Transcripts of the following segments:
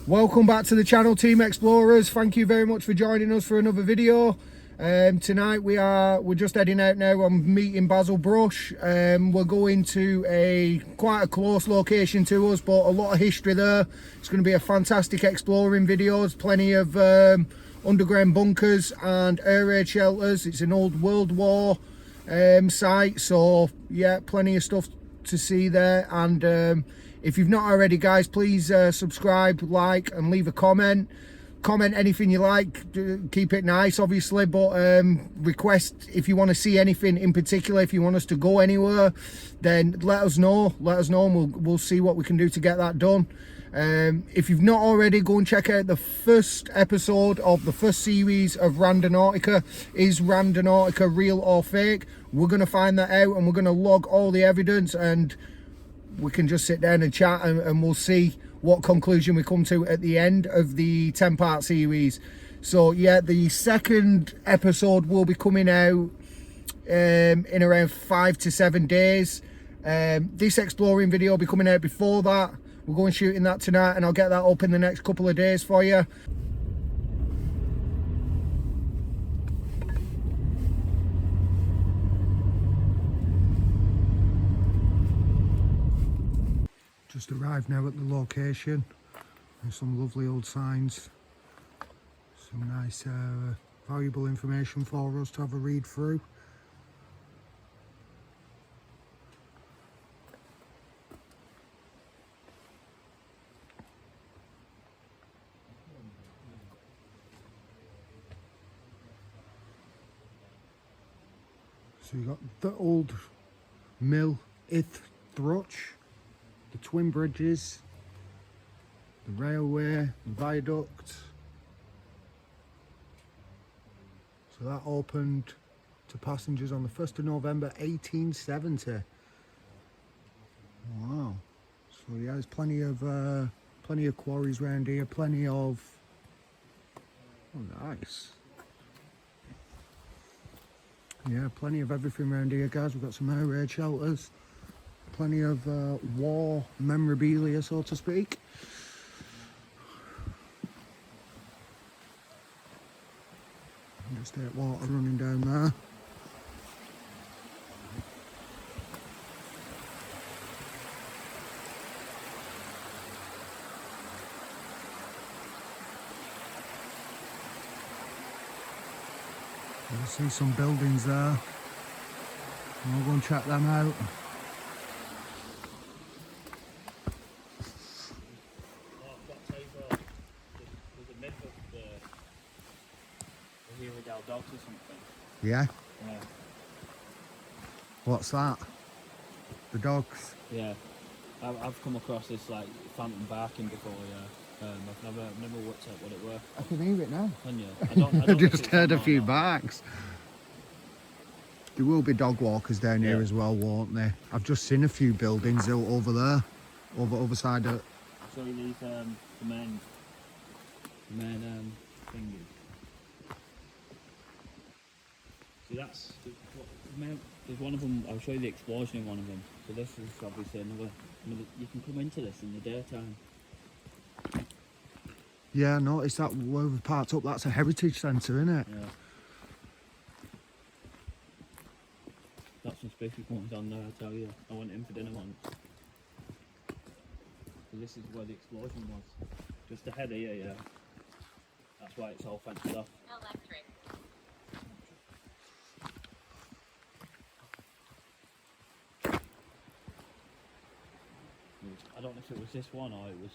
Welcome back to the channel, Team Explorers. Thank you very much for joining us for another video. Tonight we're just heading out now. I'm meeting Basil Brush. We're going to quite a close location to us, but a lot of history there. It's going to be a fantastic exploring video. There's plenty of underground bunkers and air raid shelters. It's an old World War site, so yeah, plenty of stuff to see there. And if you've not already, guys, please subscribe, like, and leave a comment. Comment anything you like. Keep it nice, obviously, but request if you want to see anything in particular. If you want us to go anywhere, then let us know. And we'll see what we can do to get that done. If you've not already, go and check out the first episode of the first series of Randonautica. Is Randonautica real or fake? We're going to find that out, and we're going to log all the evidence, and we can just sit down and chat, and we'll see what conclusion we come to at the end of the 10-part series. So yeah, the second episode will be coming out in around 5 to 7 days. This exploring video will be coming out before that. We're going shooting that tonight, and I'll get that up in the next couple of days for you. Just arrived now at the location. There's some lovely old signs, some nice valuable information for us to have a read through. So you got the old mill, Thrush, the twin bridges, the railway, the viaduct. So that opened to passengers on the 1st of November 1870. Wow. So yeah, there's plenty of quarries around here, plenty of, oh nice. Yeah, plenty of everything around here, guys. We've got some air raid shelters, plenty of war memorabilia, so to speak. Just that water running down there. You see some buildings there. We'll go and check them out. Healey Dell dogs or something. Yeah? Yeah. What's that? The dogs? Yeah. I've come across this like phantom barking before, yeah. I've never worked out what it were. I can hear it now. Can you? I don't just heard a few barks. There will be dog walkers down here as well, won't there? I've just seen a few buildings over there, over the other side of. I'll show you these the main thingy. See, there's one of them. I'll show you the explosion in one of them. So this is obviously another. You can come into this in the daytime. Yeah, I noticed that where we've parked up. That's a heritage centre, isn't it? Yeah. Got some specific ones on there, I tell you. I went in for dinner once. So this is where the explosion was. Just ahead here, yeah. That's why it's all fenced off. Electric. I don't know if it was this one or if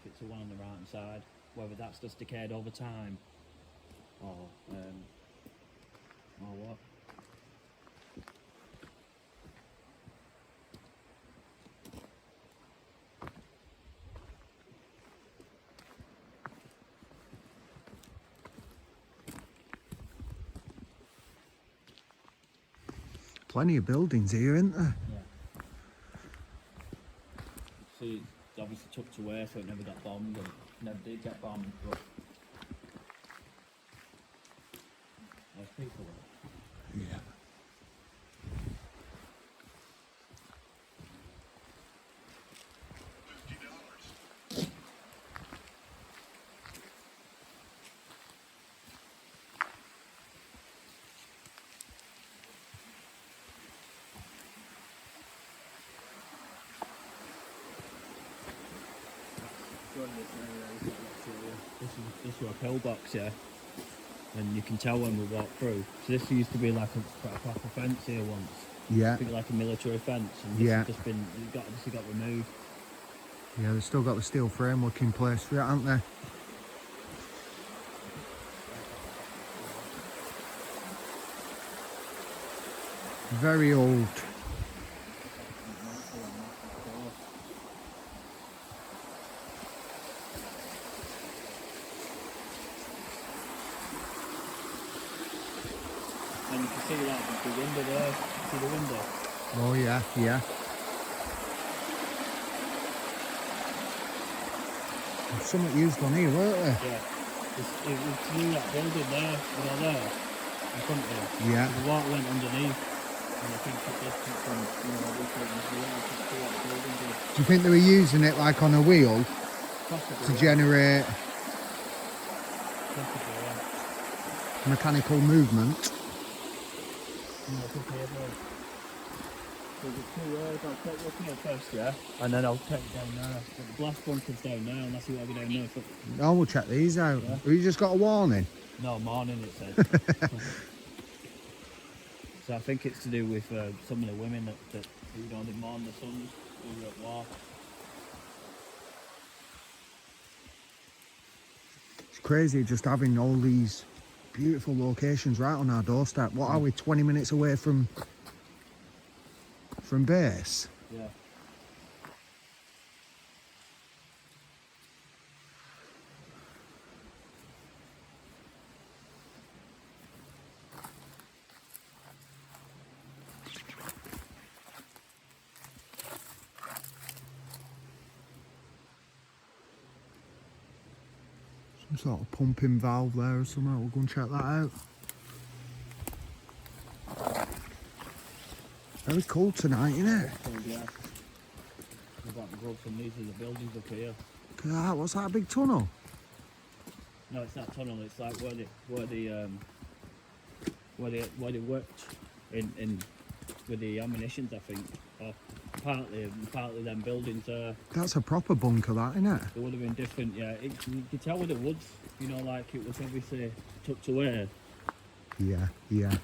it's the one on the right hand side. Whether that's just decayed over time or what. Plenty of buildings here, isn't there? Yeah. See, it's obviously tucked away so it never got bombed, and never did get bombed, but there's people there. Yeah. This was a pillbox, yeah. And you can tell when we walk through. So this used to be like a proper fence here once. Yeah. I think like a military fence, and this has just been got removed. Yeah, they've still got the steel framework in place for it, haven't they? Very old. And you can see like the window there. See the window? Oh yeah, yeah. There's something used on here, weren't there? Yeah. It was through that building there, there, in front of it. Yeah. The water went underneath. And I think it just took from, this one, the building. Do you think they were using it like on a wheel Possibly, to generate Possibly, yeah. mechanical movement? So there's 2 ways. I'll take you up here first, yeah? And then I'll take you down there. But the blast bunker's down there, unless you want to go down there. Oh, we'll check these out. Yeah. Have you just got a warning? No, morning it says. So I think it's to do with some of the women that they mourn the sons who were at war. It's crazy just having all these beautiful locations right on our doorstep. What are we, 20 minutes away from base? Yeah. Some sort of pumping valve there or something. We'll go and check that out. Very cold tonight, isn't it? Yeah. We've got to go from these are the buildings up here. Look at that. What's that, a big tunnel? No, it's not tunnel. It's like where they worked in with the ammunitions, I think. Or partly them buildings there. That's a proper bunker, that, isn't it? It would have been different, yeah. You could tell with the woods, like it was obviously tucked away. Yeah, yeah.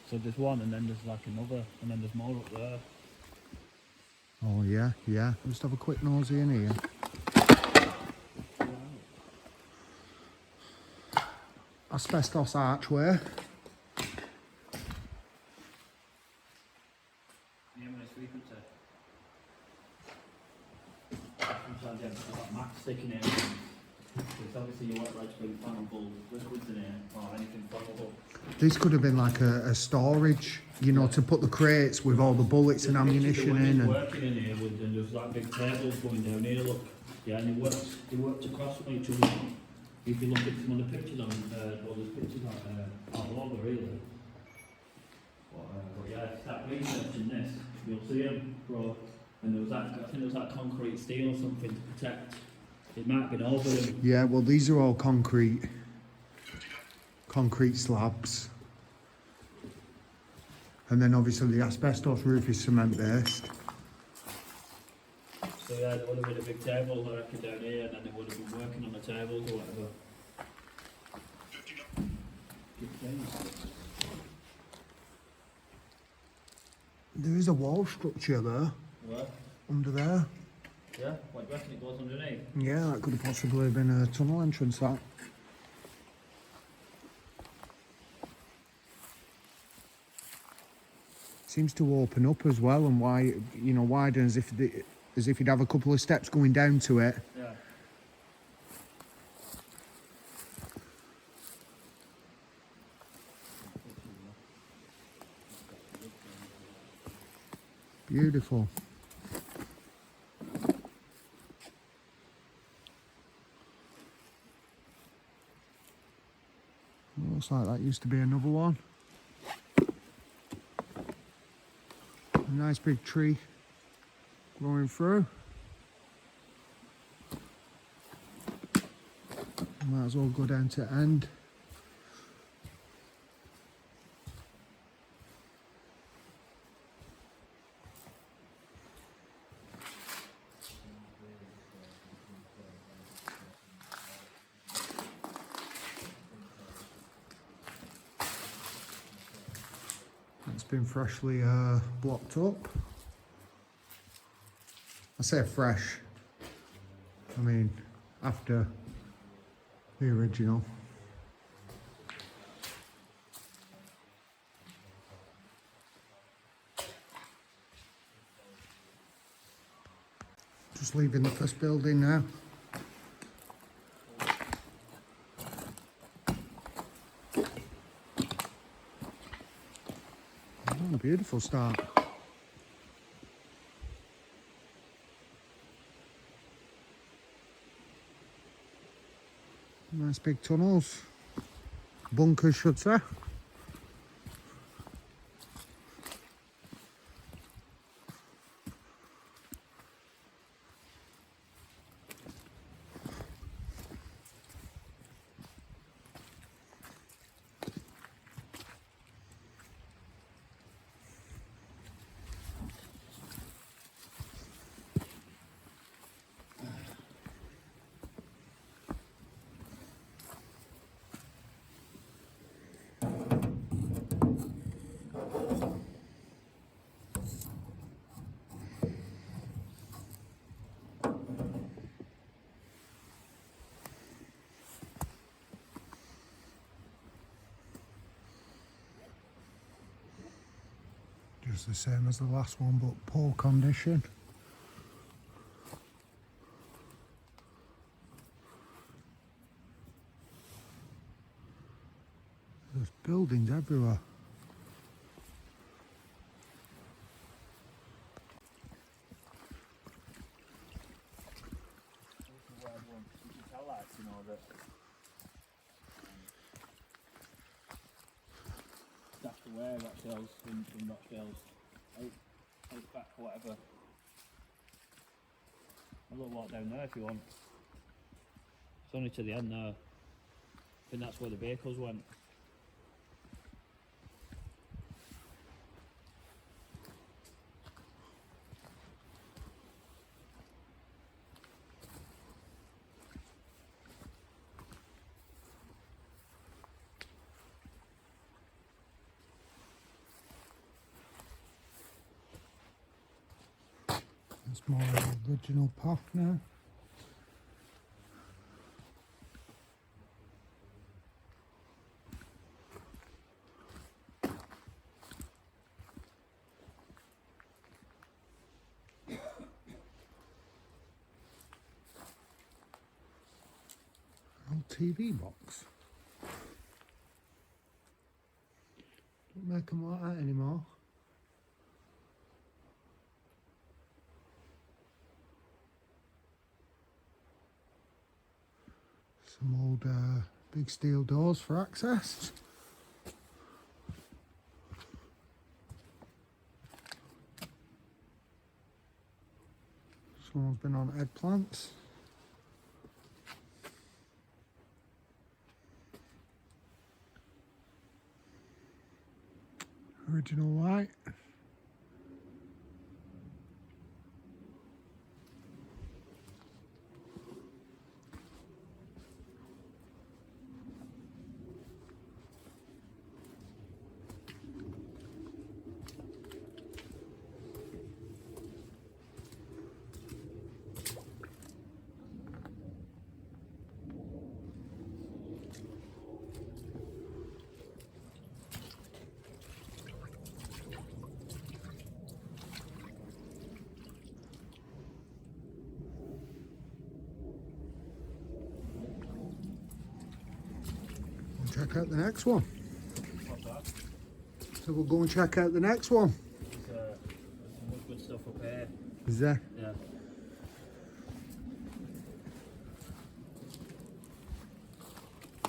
So there's one, and then there's like another, and then there's more up there. Oh yeah, yeah. Let's have a quick nosy in here. Asbestos archway. Sometimes you have got max sticking in. It's obviously you want like to bring flammable liquids in it or anything flammable. This could have been like a storage, to put the crates with all the bullets and ammunition in. And Working in here with, and there's like big tables going down here, look. Yeah, and they worked across from each other. If you look at some of the pictures on, there's pictures all over really. But yeah, start researching this, you'll see them grow. And there was that, I think there was that concrete steel or something to protect. It might have been over them. yeah, well these are all concrete slabs. And then obviously the asbestos roof is cement based. So yeah, there would have been a big table I reckon down here, and then they would have been working on the tables or whatever. There is a wall structure there. Where? Under there. Yeah? What, do you reckon it goes underneath? Yeah, that could have possibly been a tunnel entrance, that. Seems to open up as well, and widen as if you'd have a couple of steps going down to it. Yeah. Beautiful. Looks like that used to be another one. A nice big tree growing through. Might that's all good end to end. It's been freshly blocked up. I say fresh, I mean after the original. Just leaving the first building now. Oh, beautiful start. Nice big tunnels. Bunkers, should say. Just the same as the last one, but poor condition. There's buildings everywhere. That's the way Rochdale's from Rochdale's out back or whatever. A little walk down there if you want. It's only to the end now. I think that's where the vehicles went. It's more of the original path now. Old TV box. Don't make them like that anymore. Some old big steel doors for access. Someone's been on eggplants. Original light. Check out the next one. What's that? So we'll go and check out the next one. There's some much good stuff up here. Is there? Yeah.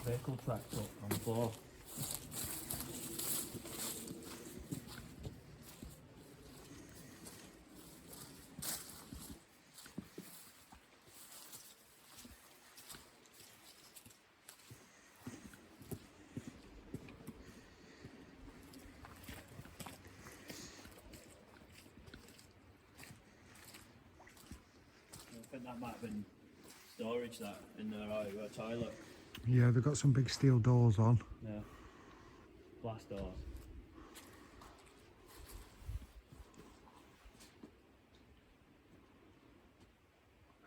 Vehicle tracked up on the floor. think that might have been storage that in their toilet. Yeah, they've got some big steel doors on. Yeah. Glass doors.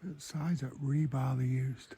What size that rebar they used.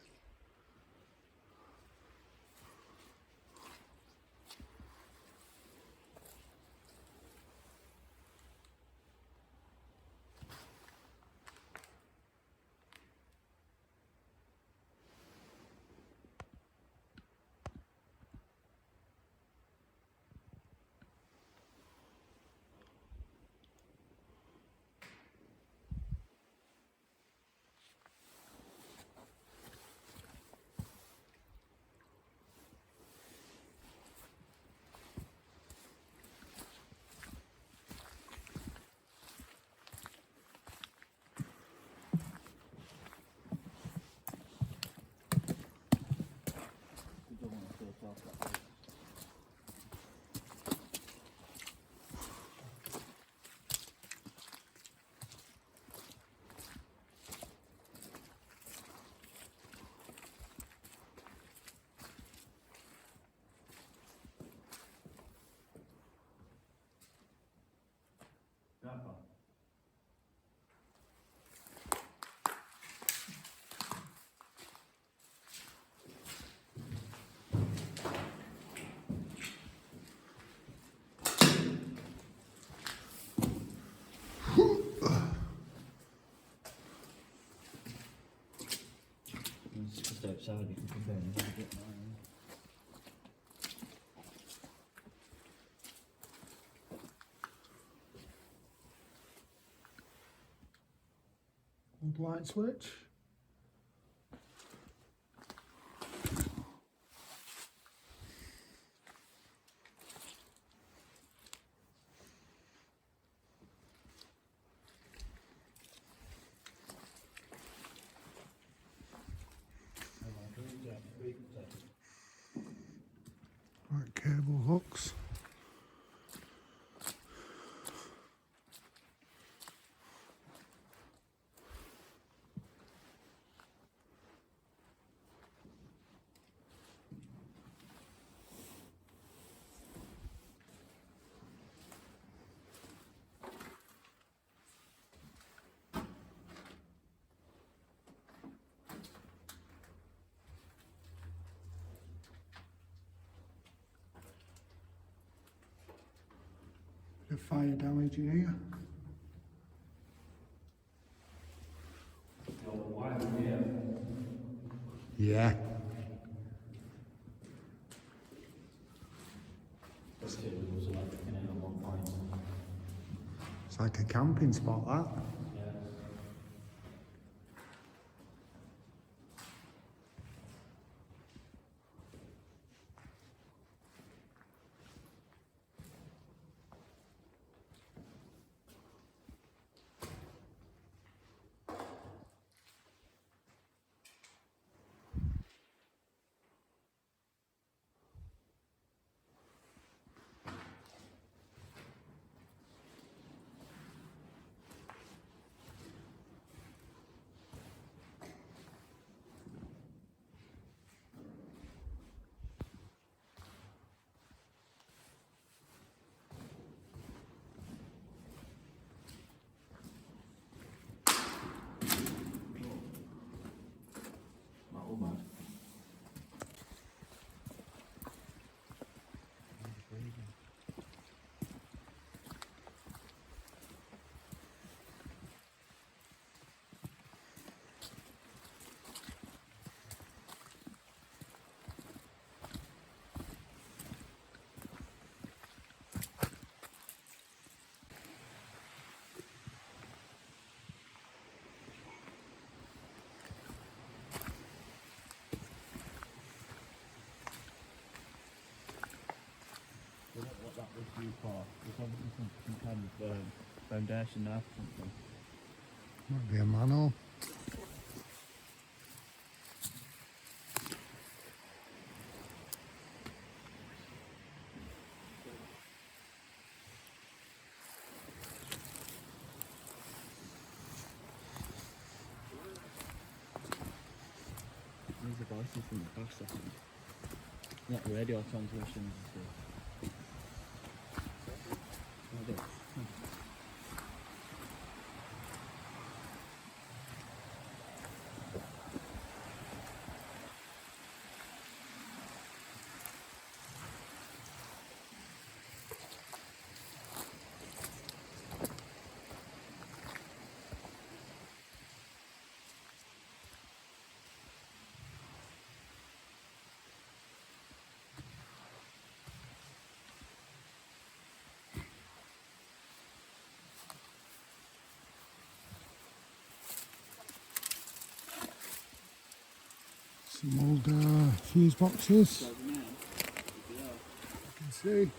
It's just outside, you can come down and have a bit more. Light switch. Right, cable hooks. The fire damage in here. Yeah. It's like a camping spot, that. What that was used for. There's obviously some kind of foundation there for something. Might be a manhole. this is from the past, I think. Not radio transmissions. Some old fuse boxes. You can see.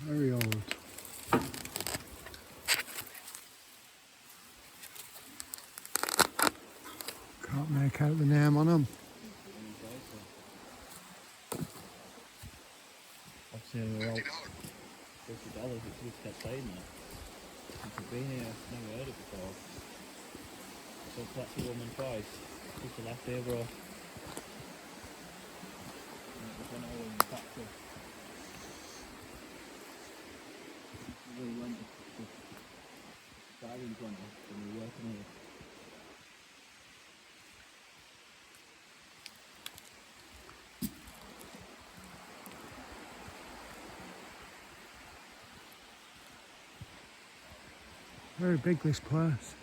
Very old. Can't make out the name on them. Obviously, we're out $50, which we kept saying that. Since we've been here, I've never heard it before. So that's a woman twice. Just a left here, bro. And it was when I was in the factory. We went to diving went off when we were working here. Very big, this place.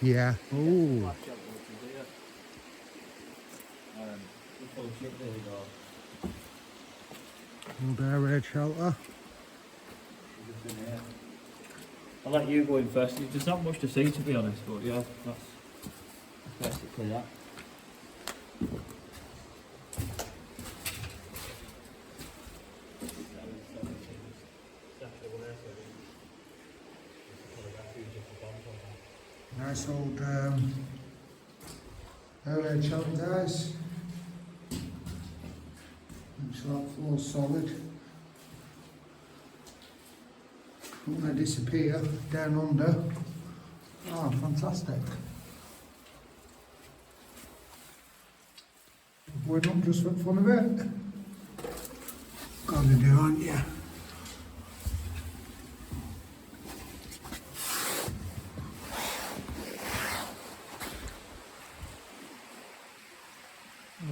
Yeah. Oh. Old air raid shelter. I'll let you go in first. There's not much to see, to be honest, but yeah, that's basically that. Nice old air raid shelter, guys. Looks like floor solid. Don't want to disappear down under. Ah, fantastic. We're not just for fun of it. Gotta do, aren't you?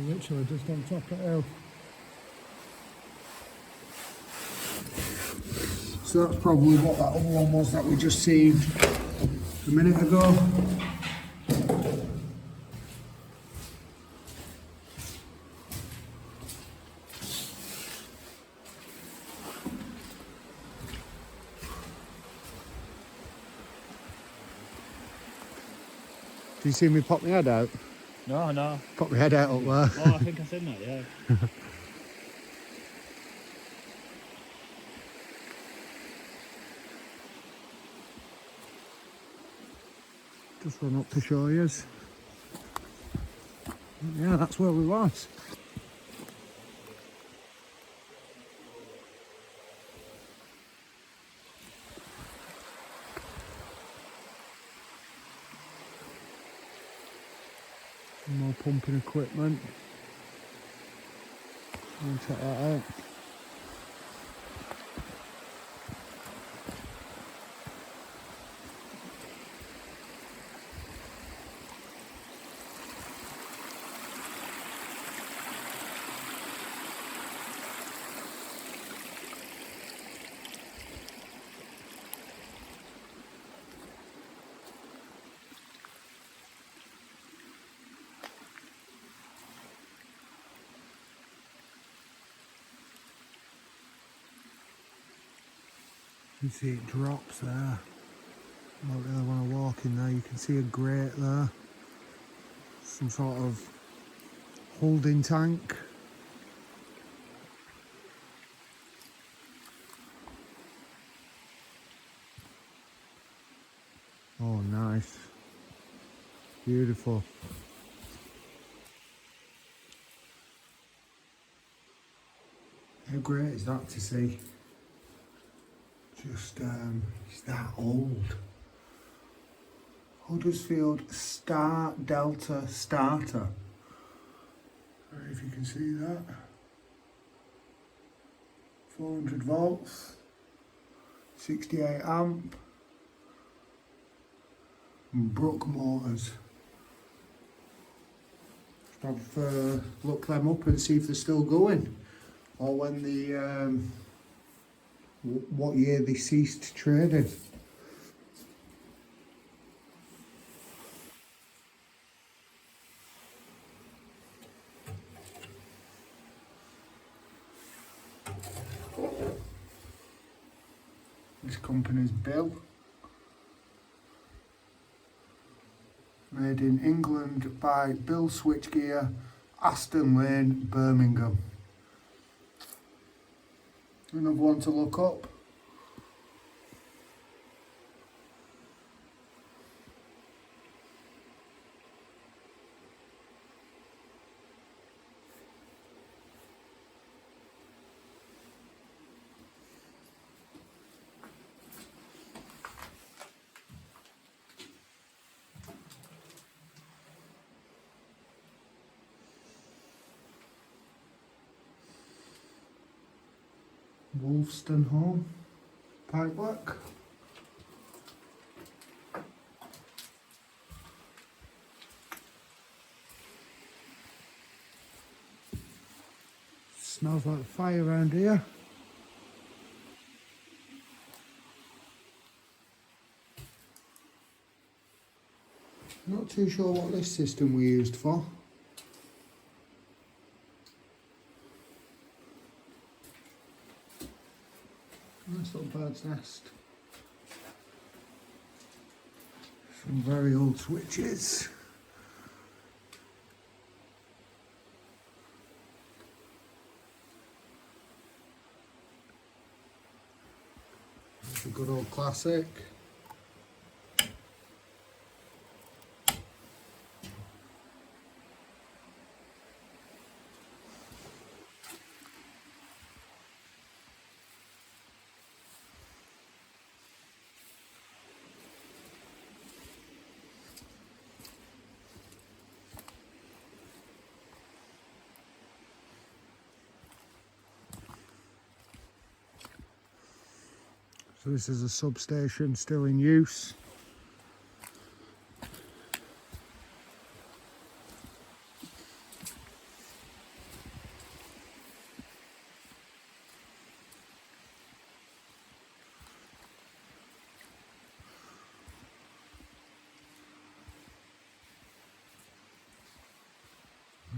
Literally just on top of the hill. So that's probably what that other one was that we just saved a minute ago. Do you see me pop my head out? No. Pop my head out up there. Oh, I think I said that, yeah. Just run up to show you. Yeah, that's where we was. Some more pumping equipment. I'll check that out. You can see it drops there. I don't really want to walk in there. You can see a grate there. Some sort of holding tank. Oh, nice. Beautiful. How great is that to see? Just, it's that old. Huddersfield Star Delta starter. I don't know if you can see that. 400 volts, 68 amp, and Brook motors. I've looked them up and see if they're still going, or when the what year they ceased trading. This company's Bill. Made in England by Bill Switchgear, Aston Lane, Birmingham. Another one to look up. Wolstenholme pipework. Smells like fire around here. Not too sure what this system we used for. Nice little bird's nest. Some very old switches. It's a good old classic. So this is a substation still in use.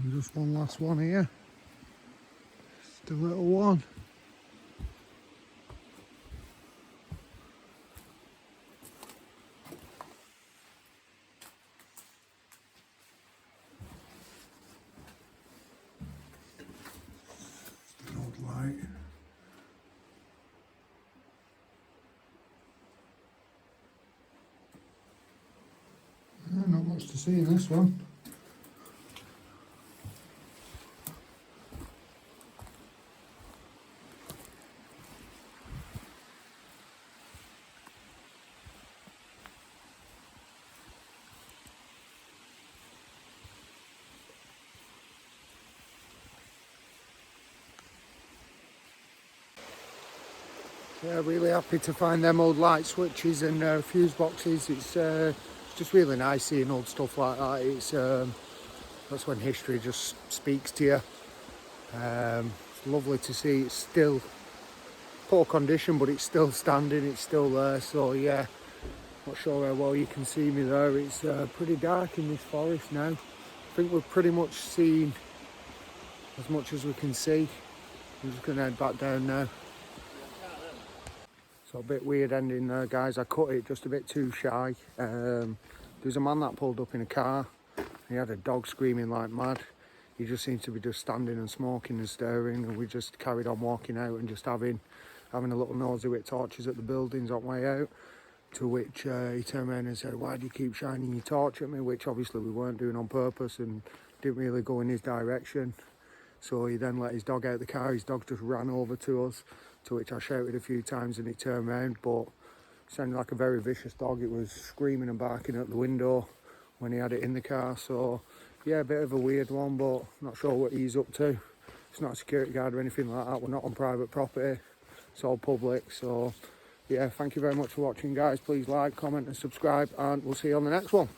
And just one last one here. Just a little one. Light. Not much to see in this one. Yeah, really happy to find them old light switches and fuse boxes. It's just really nice seeing old stuff like that. It's that's when history just speaks to you. It's lovely to see it's still poor condition, but it's still standing, it's still there. So yeah, not sure how well you can see me there. It's pretty dark in this forest now. I think we've pretty much seen as much as we can see. I'm just going to head back down now. So a bit weird ending there, guys. I cut it just a bit too shy. There's a man that pulled up in a car. He had a dog screaming like mad. He just seemed to be just standing and smoking and staring, and we just carried on walking out and just having a little nosy with torches at the buildings on the way out. To which he turned around and said, "Why do you keep shining your torch at me?" Which obviously we weren't doing on purpose and didn't really go in his direction. So he then let his dog out of the car. His dog just ran over to us, to which I shouted a few times and he turned around, but it sounded like a very vicious dog. It was screaming and barking at the window when he had it in the car. So yeah, a bit of a weird one, but not sure what he's up to. It's not a security guard or anything like that. We're not on private property. It's all public. So yeah, thank you very much for watching, guys. Please like, comment and subscribe, and we'll see you on the next one.